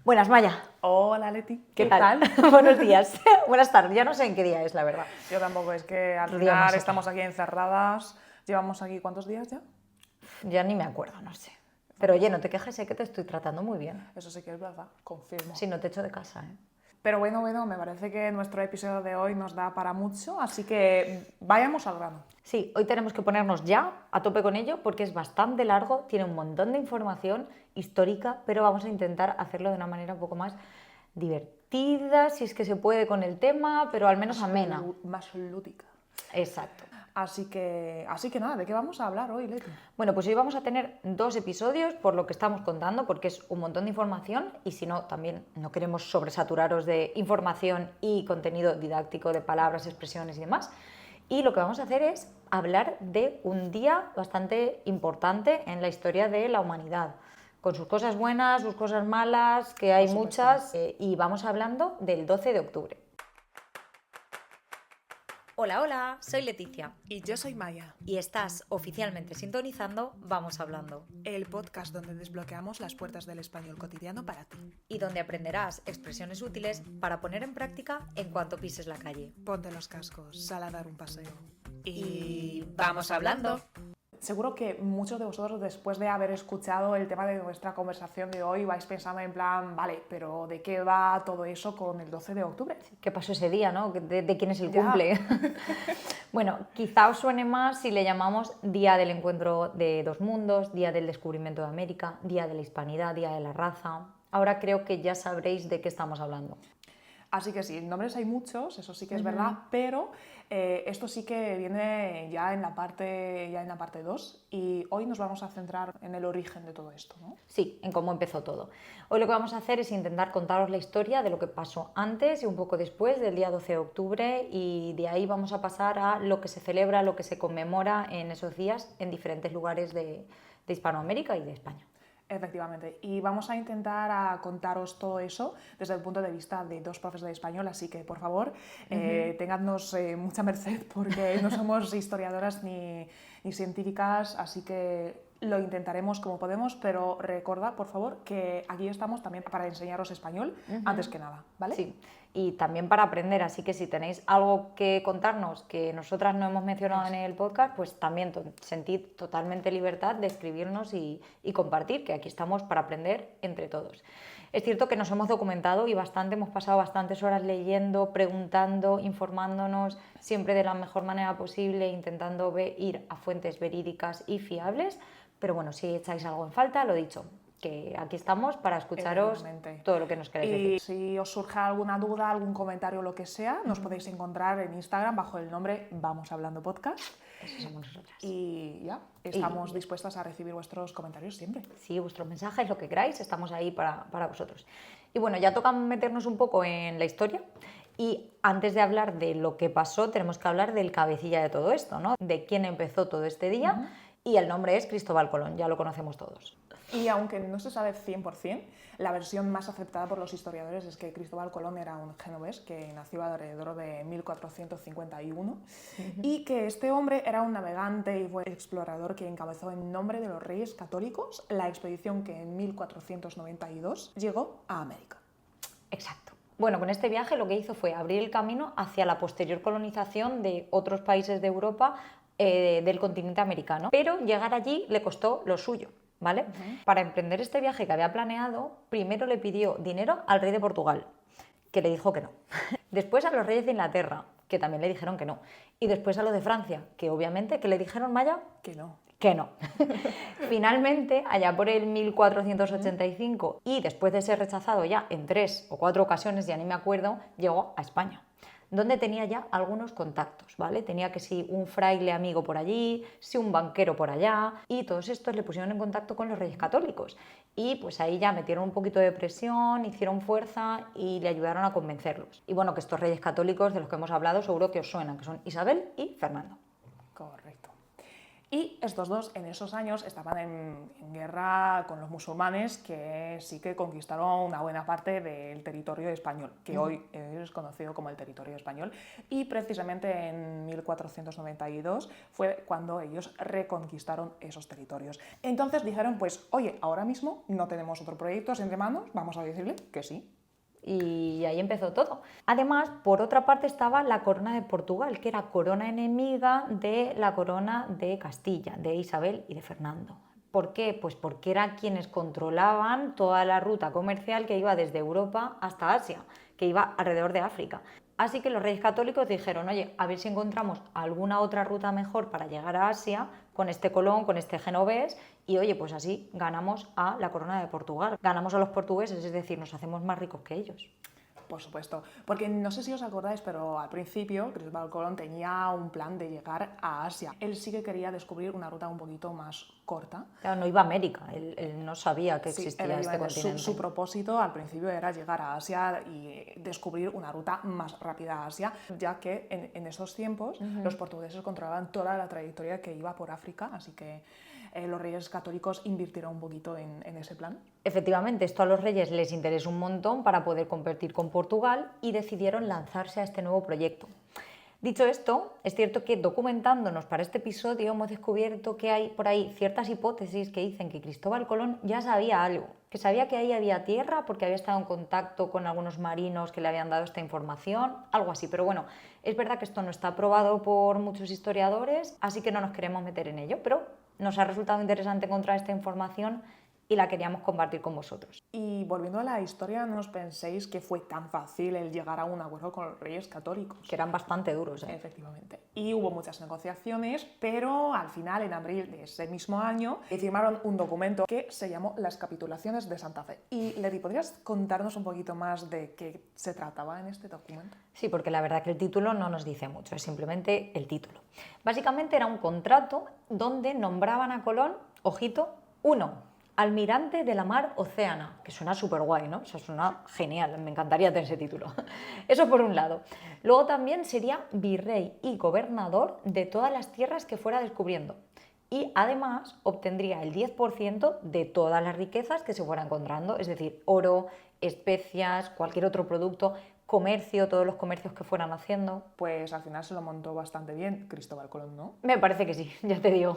Buenas, Maya. Hola, Leti. ¿Qué tal? Buenos días. Buenas tardes. Ya no sé en qué día es, la verdad. Yo tampoco, es que al Otro día más final aquí. estamos aquí encerradas. Llevamos aquí, ¿cuántos días ya? Ya ni me acuerdo, no sé. Pero oye, no te quejes, sé que te estoy tratando muy bien. Eso sí que es verdad, confirmo. Si no te echo de casa, ¿eh? Pero bueno, me parece que nuestro episodio de hoy nos da para mucho, así que vayamos al grano. Sí, hoy tenemos que ponernos ya a tope con ello porque es bastante largo, tiene un montón de información histórica, pero vamos a intentar hacerlo de una manera un poco más divertida, si es que se puede con el tema, pero al menos amena. Más lúdica. Exacto. Así que nada, ¿de qué vamos a hablar hoy, Leti? Bueno, pues hoy vamos a tener 2 episodios por lo que estamos contando, porque es un montón de información y si no, también no queremos sobresaturaros de información y contenido didáctico de palabras, expresiones y demás. Y lo que vamos a hacer es hablar de un día bastante importante en la historia de la humanidad, con sus cosas buenas, sus cosas malas, que hay muchas, y vamos hablando del 12 de octubre. Hola, hola, soy Leticia. Y yo soy Maya, Y estás oficialmente sintonizando Vamos Hablando, el podcast donde desbloqueamos las puertas del español cotidiano para ti. y donde aprenderás expresiones útiles para poner en práctica en cuanto pises la calle. Ponte los cascos, sal a dar un paseo. Y vamos hablando. Seguro que muchos de vosotros, después de haber escuchado el tema de nuestra conversación de hoy, vais pensando en plan, vale, pero ¿de qué va todo eso con el 12 de octubre? ¿Qué pasó ese día, no? ¿De quién es el Ya. cumple? Bueno, quizá os suene más si le llamamos Día del Encuentro de Dos Mundos, Día del Descubrimiento de América, Día de la Hispanidad, Día de la Raza. Ahora creo que ya sabréis de qué estamos hablando. Así que sí, nombres hay muchos, eso sí que es verdad, pero esto sí que viene ya en la parte 2 y hoy nos vamos a centrar en el origen de todo esto, ¿no? Sí, en cómo empezó todo. Hoy lo que vamos a hacer es intentar contaros la historia de lo que pasó antes y un poco después del día 12 de octubre y de ahí vamos a pasar a lo que se celebra, lo que se conmemora en esos días en diferentes lugares de Hispanoamérica y de España. Efectivamente, y vamos a intentar a contaros todo eso desde el punto de vista de dos profes de español, así que por favor, tengadnos mucha merced porque no somos historiadoras ni científicas, así que lo intentaremos como podemos, pero recordad, por favor, que aquí estamos también para enseñaros español, antes que nada, ¿vale? Sí, y también para aprender, así que si tenéis algo que contarnos que nosotras no hemos mencionado en el podcast, pues también sentid totalmente libertad de escribirnos y compartir, que aquí estamos para aprender entre todos. Es cierto que nos hemos documentado y bastante, hemos pasado bastantes horas leyendo, preguntando, informándonos, siempre de la mejor manera posible, intentando ir a fuentes verídicas y fiables, pero bueno, si echáis algo en falta, lo dicho, que aquí estamos para escucharos todo lo que nos queráis decir. Y si os surge alguna duda, algún comentario o lo que sea, nos podéis encontrar en Instagram bajo el nombre Vamos Hablando Podcast. Eso somos nosotras. Y ya, estamos dispuestas a recibir vuestros comentarios siempre. Sí, vuestros mensajes, lo que queráis, estamos ahí para vosotros. Y bueno, ya toca meternos un poco en la historia. Y antes de hablar de lo que pasó, tenemos que hablar del cabecilla de todo esto, ¿no? De quién empezó todo este día. Y el nombre es Cristóbal Colón, ya lo conocemos todos. Y aunque no se sabe 100%, la versión más aceptada por los historiadores es que Cristóbal Colón era un genovés que nació alrededor de 1451 y que este hombre era un navegante y fue explorador que encabezó en nombre de los Reyes Católicos la expedición que en 1492 llegó a América. Exacto. Bueno, con este viaje lo que hizo fue abrir el camino hacia la posterior colonización de otros países de Europa, del continente americano, pero llegar allí le costó lo suyo, ¿vale? Para emprender este viaje que había planeado, primero le pidió dinero al rey de Portugal, que le dijo que no. Después a los reyes de Inglaterra, que también le dijeron que no. Y después a los de Francia, que obviamente, que le dijeron, Maya, Que no. que no. Finalmente, allá por el 1485, y después de ser rechazado ya en 3 o 4 ocasiones, ya ni me acuerdo, llegó a España, donde tenía ya algunos contactos, ¿vale? Tenía que si un fraile amigo por allí, si un banquero por allá, y todos estos le pusieron en contacto con los Reyes Católicos. Y pues ahí ya metieron un poquito de presión, hicieron fuerza y le ayudaron a convencerlos. Y bueno, que estos Reyes Católicos de los que hemos hablado seguro que os suenan, que son Isabel y Fernando. Correcto. Y estos dos en esos años estaban en guerra con los musulmanes, que sí que conquistaron una buena parte del territorio español, que hoy es conocido como el territorio español. Y precisamente en 1492 fue cuando ellos reconquistaron esos territorios. Entonces dijeron, pues, oye, ahora mismo no tenemos otro proyecto entre manos, vamos a decirle que sí. Y ahí empezó todo. Además, por otra parte estaba la corona de Portugal, que era corona enemiga de la corona de Castilla, de Isabel y de Fernando. ¿Por qué? Pues porque eran quienes controlaban toda la ruta comercial que iba desde Europa hasta Asia, que iba alrededor de África. Así que los reyes católicos dijeron, oye, a ver si encontramos alguna otra ruta mejor para llegar a Asia con este Colón, con este genovés, y oye, pues así ganamos a la corona de Portugal, ganamos a los portugueses, es decir, nos hacemos más ricos que ellos. Por supuesto, porque no sé si os acordáis, pero al principio Cristóbal Colón tenía un plan de llegar a Asia. Él sí que quería descubrir una ruta un poquito más corta. Claro, no iba a América, él no sabía que existía este continente. Su propósito al principio era llegar a Asia y descubrir una ruta más rápida a Asia, ya que en esos tiempos los portugueses controlaban toda la trayectoria que iba por África, así que los reyes católicos invirtieron un poquito en ese plan. Efectivamente, esto a los reyes les interesó un montón para poder competir con Portugal y decidieron lanzarse a este nuevo proyecto. Dicho esto, es cierto que documentándonos para este episodio hemos descubierto que hay por ahí ciertas hipótesis que dicen que Cristóbal Colón ya sabía algo, que sabía que ahí había tierra porque había estado en contacto con algunos marinos que le habían dado esta información, algo así. Pero bueno, es verdad que esto no está aprobado por muchos historiadores, así que no nos queremos meter en ello, pero nos ha resultado interesante encontrar esta información y la queríamos compartir con vosotros. Y volviendo a la historia, no os penséis que fue tan fácil el llegar a un acuerdo con los reyes católicos. Que eran bastante duros, ¿eh? Efectivamente. Y hubo muchas negociaciones, pero al final, en abril de ese mismo año, firmaron un documento que se llamó Las Capitulaciones de Santa Fe. Y Leti, ¿podrías contarnos un poquito más de qué se trataba en este documento? Sí, porque la verdad que el título no nos dice mucho, es simplemente el título. Básicamente era un contrato donde nombraban a Colón, ojito, almirante de la mar Océana, que suena súper guay, ¿no? O sea, suena genial, me encantaría tener ese título. Eso por un lado. Luego también sería virrey y gobernador de todas las tierras que fuera descubriendo. Y además obtendría el 10% de todas las riquezas que se fuera encontrando, es decir, oro, especias, cualquier otro producto, comercio, todos los comercios que fueran haciendo. Pues al final se lo montó bastante bien Cristóbal Colón, ¿no? Me parece que sí, ya te digo.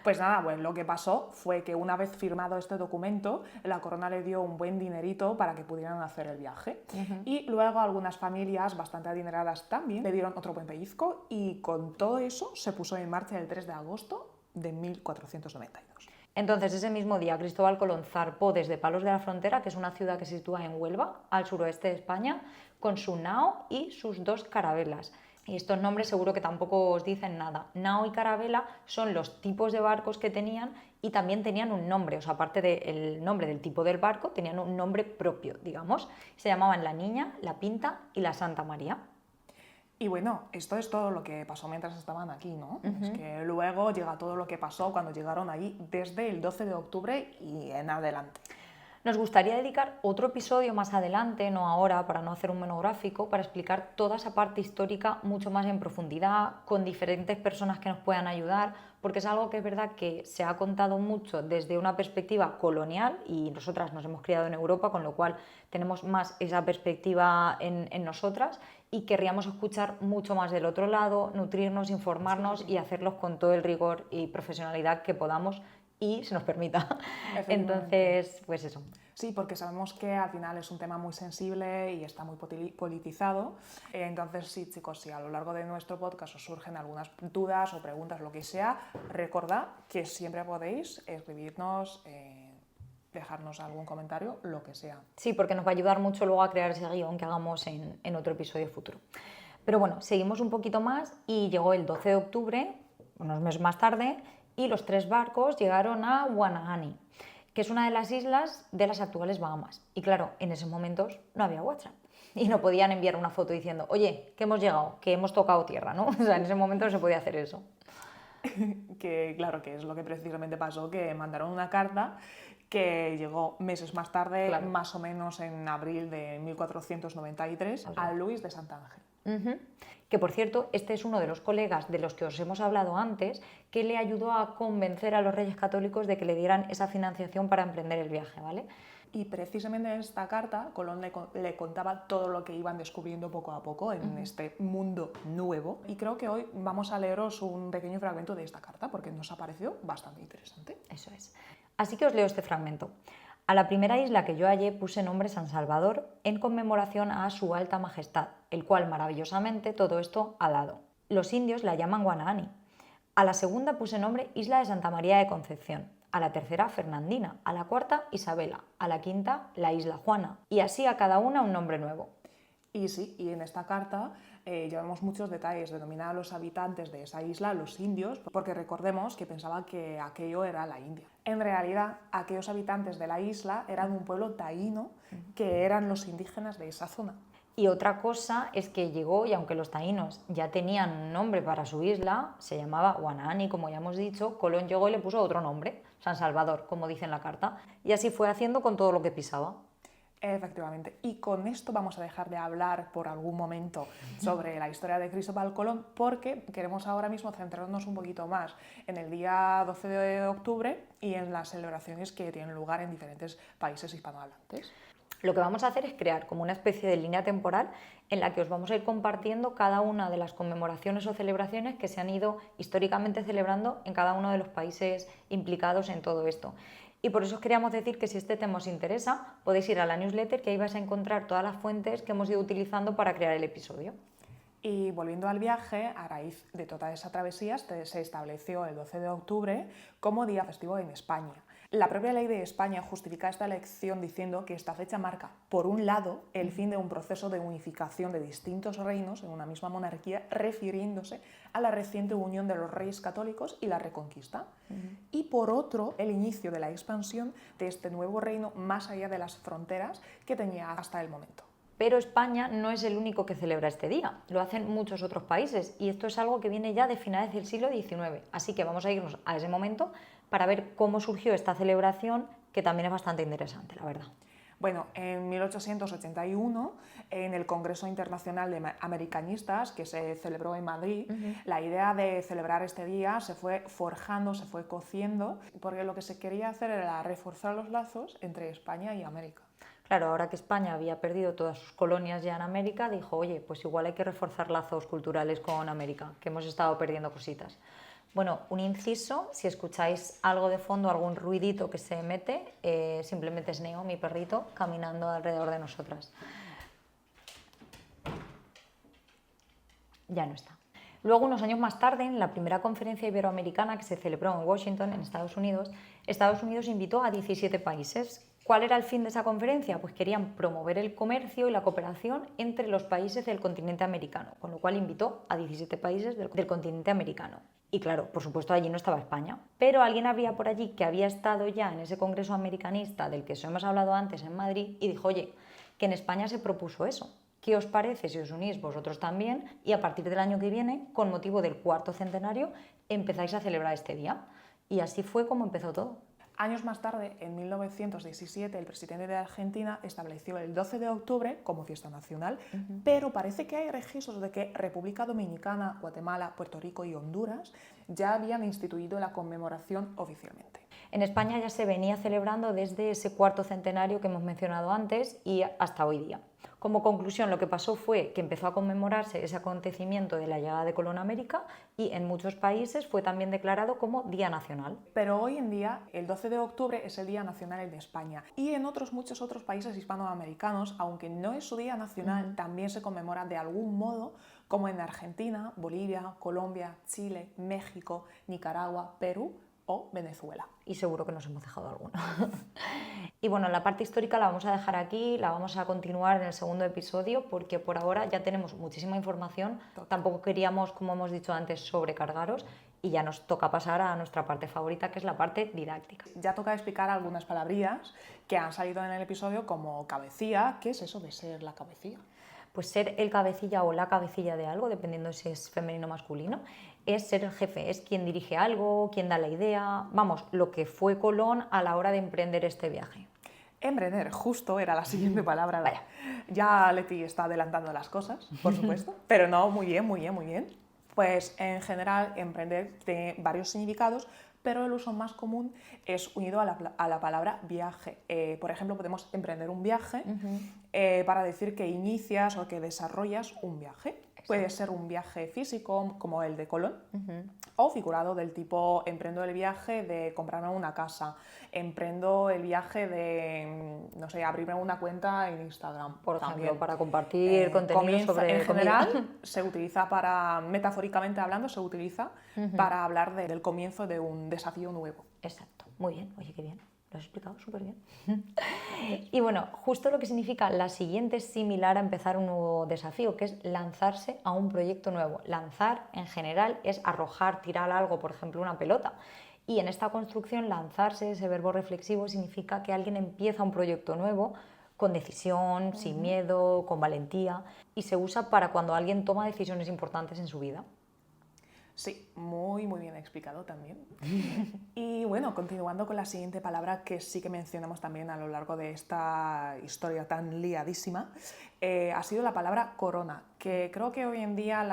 Pues nada, pues lo que pasó fue que una vez firmado este documento, la corona le dio un buen dinerito para que pudieran hacer el viaje. Y luego algunas familias bastante adineradas también le dieron otro buen pellizco y con todo eso se puso en marcha el 3 de agosto de 1492. Entonces, ese mismo día, Cristóbal Colón zarpó desde Palos de la Frontera, que es una ciudad que se sitúa en Huelva, al suroeste de España, con su nao y sus 2 carabelas. Y estos nombres seguro que tampoco os dicen nada. Nao y carabela son los tipos de barcos que tenían y también tenían un nombre, o sea, aparte del nombre del tipo del barco, tenían un nombre propio, digamos. Se llamaban la Niña, la Pinta y la Santa María. Y bueno, esto es todo lo que pasó mientras estaban aquí, ¿no? Es que luego llega todo lo que pasó cuando llegaron allí desde el 12 de octubre y en adelante. Nos gustaría dedicar otro episodio más adelante, no ahora, para no hacer un monográfico, para explicar toda esa parte histórica mucho más en profundidad, con diferentes personas que nos puedan ayudar, porque es algo que es verdad que se ha contado mucho desde una perspectiva colonial y nosotras nos hemos criado en Europa, con lo cual tenemos más esa perspectiva en nosotras y querríamos escuchar mucho más del otro lado, nutrirnos, informarnos y hacerlos con todo el rigor y profesionalidad que podamos y se nos permita. Entonces, pues eso. Sí, porque sabemos que al final es un tema muy sensible y está muy politizado. Entonces, sí, chicos, si a lo largo de nuestro podcast os surgen algunas dudas o preguntas, lo que sea, recordad que siempre podéis escribirnos, dejarnos algún comentario, lo que sea. Sí, porque nos va a ayudar mucho luego a crear ese guión que hagamos en otro episodio futuro. Pero bueno, seguimos un poquito más y llegó el 12 de octubre, unos meses más tarde, y los 3 barcos llegaron a Guanahani, que es una de las islas de las actuales Bahamas. Y claro, en esos momentos no había WhatsApp y no podían enviar una foto diciendo, oye, que hemos llegado, que hemos tocado tierra, ¿no? O sea, en ese momento no se podía hacer eso. Que claro, que es lo que precisamente pasó, que mandaron una carta que llegó meses más tarde, Claro. más o menos en abril de 1493, a Luis de Santángel. Que por cierto, este es uno de los colegas de los que os hemos hablado antes, que le ayudó a convencer a los Reyes Católicos de que le dieran esa financiación para emprender el viaje, ¿vale? Y precisamente en esta carta Colón le contaba todo lo que iban descubriendo poco a poco en este mundo nuevo. Y creo que hoy vamos a leeros un pequeño fragmento de esta carta porque nos ha parecido bastante interesante. Eso es. Así que os leo este fragmento. A la primera isla que yo hallé puse nombre San Salvador en conmemoración a su alta majestad, el cual maravillosamente todo esto ha dado. Los indios la llaman Guanaani. A la segunda puse nombre Isla de Santa María de Concepción, a la tercera Fernandina, a la cuarta Isabela, a la quinta la Isla Juana, y así a cada una un nombre nuevo. Y sí, y en esta carta llevamos muchos detalles, denominar a los habitantes de esa isla los indios, porque recordemos que pensaba que aquello era la India. En realidad, aquellos habitantes de la isla eran un pueblo taíno, que eran los indígenas de esa zona. Y otra cosa es que llegó, y aunque los taínos ya tenían un nombre para su isla, se llamaba Guanaani, como ya hemos dicho, Colón llegó y le puso otro nombre, San Salvador, como dice en la carta, y así fue haciendo con todo lo que pisaba. Efectivamente. Y con esto vamos a dejar de hablar por algún momento sobre la historia de Cristóbal Colón, porque queremos ahora mismo centrarnos un poquito más en el día 12 de octubre y en las celebraciones que tienen lugar en diferentes países hispanohablantes. Lo que vamos a hacer es crear como una especie de línea temporal en la que os vamos a ir compartiendo cada una de las conmemoraciones o celebraciones que se han ido históricamente celebrando en cada uno de los países implicados en todo esto. Y por eso os queríamos decir que si este tema os interesa, podéis ir a la newsletter, que ahí vais a encontrar todas las fuentes que hemos ido utilizando para crear el episodio. Y volviendo al viaje, a raíz de toda esa travesía, se estableció el 12 de octubre como día festivo en España. La propia ley de España justifica esta elección diciendo que esta fecha marca, por un lado, el fin de un proceso de unificación de distintos reinos en una misma monarquía, refiriéndose a la reciente unión de los reyes católicos y la Reconquista, y por otro, el inicio de la expansión de este nuevo reino más allá de las fronteras que tenía hasta el momento. Pero España no es el único que celebra este día, lo hacen muchos otros países y esto es algo que viene ya de finales del siglo XIX, así que vamos a irnos a ese momento para ver cómo surgió esta celebración, que también es bastante interesante, la verdad. Bueno, en 1881, en el Congreso Internacional de Americanistas, que se celebró en Madrid, la idea de celebrar este día se fue forjando, se fue cociendo, porque lo que se quería hacer era reforzar los lazos entre España y América. Claro, ahora que España había perdido todas sus colonias ya en América, dijo, oye, pues igual hay que reforzar lazos culturales con América, que hemos estado perdiendo cositas. Bueno, un inciso, si escucháis algo de fondo, algún ruidito que se mete, simplemente es Neo, mi perrito, caminando alrededor de nosotras. Ya no está. Luego, unos años más tarde, en la primera conferencia iberoamericana que se celebró en Washington, en Estados Unidos invitó a 17 países. ¿Cuál era el fin de esa conferencia? Pues querían promover el comercio y la cooperación entre los países del continente americano, con lo cual invitó a 17 países del continente americano. Y claro, por supuesto allí no estaba España, pero alguien había por allí que había estado ya en ese congreso americanista del que os hemos hablado antes en Madrid y dijo, oye, que en España se propuso eso. ¿Qué os parece si os unís vosotros también y a partir del año que viene, con motivo del 4º centenario, empezáis a celebrar este día? Y así fue como empezó todo. Años más tarde, en 1917, el presidente de Argentina estableció el 12 de octubre como fiesta nacional, pero parece que hay registros de que República Dominicana, Guatemala, Puerto Rico y Honduras ya habían instituido la conmemoración oficialmente. En España ya se venía celebrando desde ese 4º centenario que hemos mencionado antes y hasta hoy día. Como conclusión, lo que pasó fue que empezó a conmemorarse ese acontecimiento de la llegada de Colón a América y en muchos países fue también declarado como Día Nacional. Pero hoy en día, el 12 de octubre es el Día Nacional en España y en muchos otros países hispanoamericanos, aunque no es su Día Nacional, también se conmemora de algún modo, como en Argentina, Bolivia, Colombia, Chile, México, Nicaragua, Perú o Venezuela. Y seguro que nos hemos dejado alguno. Y bueno, la parte histórica la vamos a dejar aquí, la vamos a continuar en el segundo episodio porque por ahora ya tenemos muchísima información. Tampoco queríamos, como hemos dicho antes, sobrecargaros y ya nos toca pasar a nuestra parte favorita, que es la parte didáctica. Ya toca explicar algunas palabrillas que han salido en el episodio como cabecilla. ¿Qué es eso de ser la cabecilla? Pues ser el cabecilla o la cabecilla de algo, dependiendo si es femenino o masculino. es ser el jefe, es quien dirige algo, quien da la idea, vamos, lo que fue Colón a la hora de emprender este viaje. Emprender, justo era la siguiente palabra. Vaya. Ya Leti está adelantando las cosas, por supuesto, pero no, muy bien, muy bien, muy bien. Pues en general, emprender tiene varios significados, pero el uso más común es unido a la palabra viaje. Por ejemplo, podemos emprender un viaje para decir que inicias o que desarrollas un viaje. Exacto. Puede ser un viaje físico, como el de Colón, o figurado del tipo emprendo el viaje de comprarme una casa, emprendo el viaje de, no sé, abrirme una cuenta en Instagram. Por también. ejemplo, para compartir contenido sobre en general, se utiliza para, metafóricamente hablando, se utiliza para hablar del comienzo de un desafío nuevo. Exacto, muy bien, oye, qué bien, lo has explicado súper bien. Y bueno, justo lo que significa la siguiente es similar a empezar un nuevo desafío, que es lanzarse a un proyecto nuevo. Lanzar, en general, es arrojar, tirar algo, por ejemplo, una pelota. Y en esta construcción, lanzarse, ese verbo reflexivo, significa que alguien empieza un proyecto nuevo con decisión, sin miedo, con valentía, y se usa para cuando alguien toma decisiones importantes en su vida. Sí, muy bien explicado también. Y bueno, continuando con la siguiente palabra que sí que mencionamos también a lo largo de esta historia tan liadísima, ha sido la palabra corona, que creo que hoy en día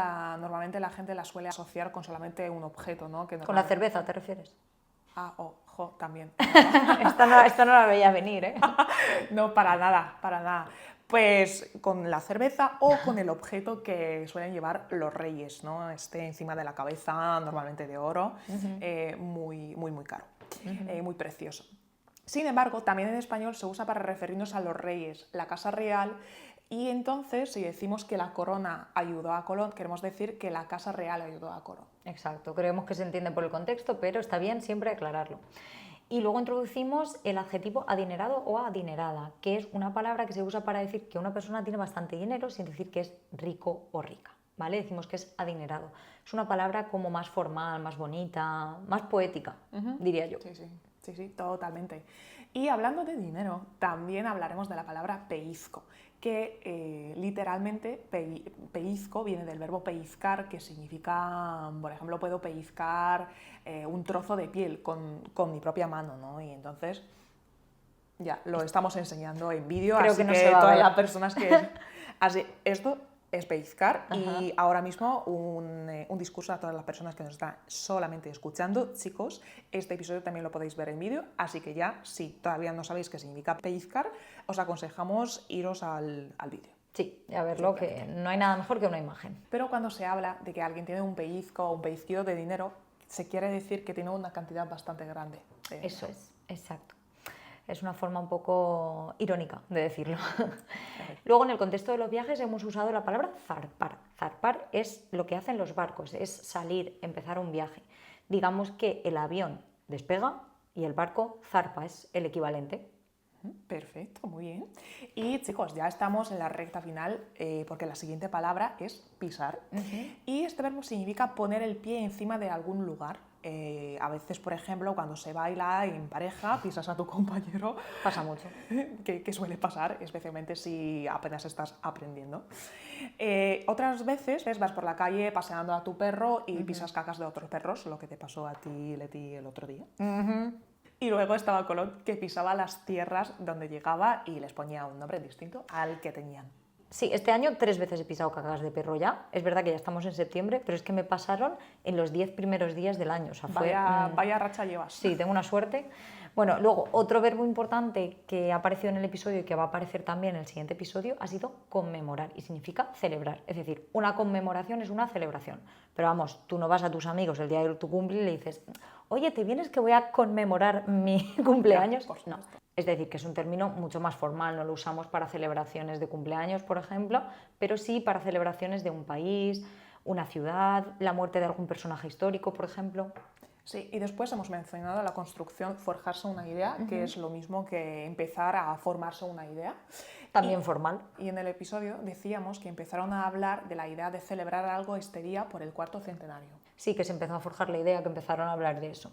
normalmente la gente la suele asociar con solamente un objeto, ¿no? Que ¿Con la cerveza te refieres? Ah, ojo, también. Esta no la veía venir, ¿eh? No, para nada, para nada. Pues con la cerveza o con el objeto que suelen llevar los reyes, ¿no? Encima de la cabeza, normalmente de oro, muy caro, muy precioso. Sin embargo, también en español se usa para referirnos a los reyes, la casa real, y entonces si decimos que la corona ayudó a Colón, queremos decir que la casa real ayudó a Colón. Exacto, creemos que se entiende por el contexto, pero está bien siempre aclararlo. Y luego introducimos el adjetivo adinerado o adinerada, que es una palabra que se usa para decir que una persona tiene bastante dinero sin decir que es rico o rica, ¿vale? Decimos que es adinerado. Es una palabra como más formal, más bonita, más poética, diría yo. Sí, totalmente. Y hablando de dinero, también hablaremos de la palabra pellizco, que literalmente pellizco viene del verbo pellizcar, que significa, por ejemplo, puedo pellizcar un trozo de piel con mi propia mano, ¿no? Y entonces ya lo estamos enseñando en vídeo, Creo así que no que se va a todas ver. las personas que... Así, esto es pellizcar. Y ahora mismo un discurso a todas las personas que nos están solamente escuchando. Chicos, este episodio también lo podéis ver en vídeo, así que ya, si todavía no sabéis qué significa pellizcar, os aconsejamos iros al vídeo. Sí, a verlo, que no hay nada mejor que una imagen. Pero cuando se habla de que alguien tiene un pellizco o un pellizquillo de dinero, se quiere decir que tiene una cantidad bastante grande. Eso es, exacto. Es una forma un poco irónica de decirlo. Luego, en el contexto de los viajes, hemos usado la palabra zarpar. Zarpar es lo que hacen los barcos, es salir, empezar un viaje. Digamos que el avión despega y el barco zarpa, es el equivalente. Perfecto, muy bien. Y chicos, ya estamos en la recta final porque la siguiente palabra es pisar. Y este verbo significa poner el pie encima de algún lugar. A veces, por ejemplo, cuando se baila en pareja, pisas a tu compañero. Pasa mucho. Que suele pasar, especialmente si apenas estás aprendiendo. Otras veces vas por la calle paseando a tu perro y pisas cacas de otros perros, lo que te pasó a ti, Leti, el otro día. Y luego estaba Colón, que pisaba las tierras donde llegaba y les ponía un nombre distinto al que tenían. Sí, este año 3 veces he pisado cacas de perro ya. Es verdad que ya estamos en septiembre, pero es que me pasaron en los 10 primeros días del año. O sea, vaya racha llevas. Sí, tengo una suerte. Bueno, luego, otro verbo importante que ha aparecido en el episodio y que va a aparecer también en el siguiente episodio ha sido conmemorar y significa celebrar. Es decir, una conmemoración es una celebración. Pero vamos, tú no vas a tus amigos el día de tu cumple y le dices, oye, ¿te vienes que voy a conmemorar mi cumpleaños? No. Es decir, que es un término mucho más formal, no lo usamos para celebraciones de cumpleaños, por ejemplo, pero sí para celebraciones de un país, una ciudad, la muerte de algún personaje histórico, por ejemplo. Sí, y después hemos mencionado la construcción, forjarse una idea, que es lo mismo que empezar a formarse una idea. También formal. Y en el episodio decíamos que empezaron a hablar de la idea de celebrar algo este día por el 4º centenario. Sí, que se empezó a forjar la idea, que empezaron a hablar de eso.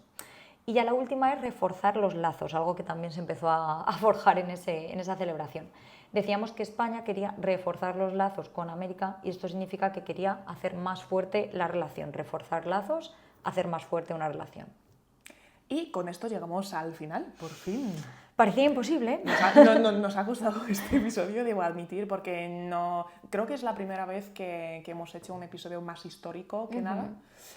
Y ya la última es reforzar los lazos, algo que también se empezó a forjar en esa celebración. Decíamos que España quería reforzar los lazos con América y esto significa que quería hacer más fuerte la relación, reforzar lazos, hacer más fuerte una relación. Y con esto llegamos al final, por fin. Parecía imposible. Nos ha gustado este episodio, debo admitir, porque no creo que es la primera vez que hemos hecho un episodio más histórico que nada.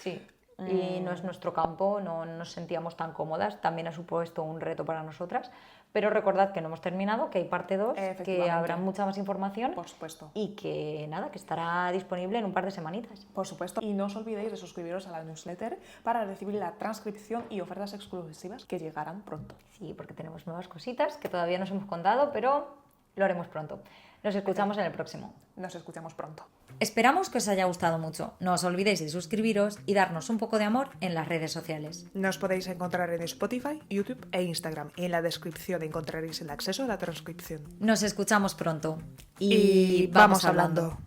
Sí. Y no es nuestro campo, no nos sentíamos tan cómodas, también ha supuesto un reto para nosotras, pero recordad que no hemos terminado, que hay parte 2, que habrá mucha más información. Por supuesto. Y que nada, que estará disponible en un par de semanitas. Por supuesto. Y no os olvidéis de suscribiros a la newsletter para recibir la transcripción y ofertas exclusivas que llegarán pronto. Sí, porque tenemos nuevas cositas que todavía no os hemos contado, pero lo haremos pronto. Nos escuchamos en el próximo. Nos escuchamos pronto. Esperamos que os haya gustado mucho. No os olvidéis de suscribiros y darnos un poco de amor en las redes sociales. Nos podéis encontrar en Spotify, YouTube e Instagram. Y en la descripción encontraréis el acceso a la transcripción. Nos escuchamos pronto. Y vamos hablando.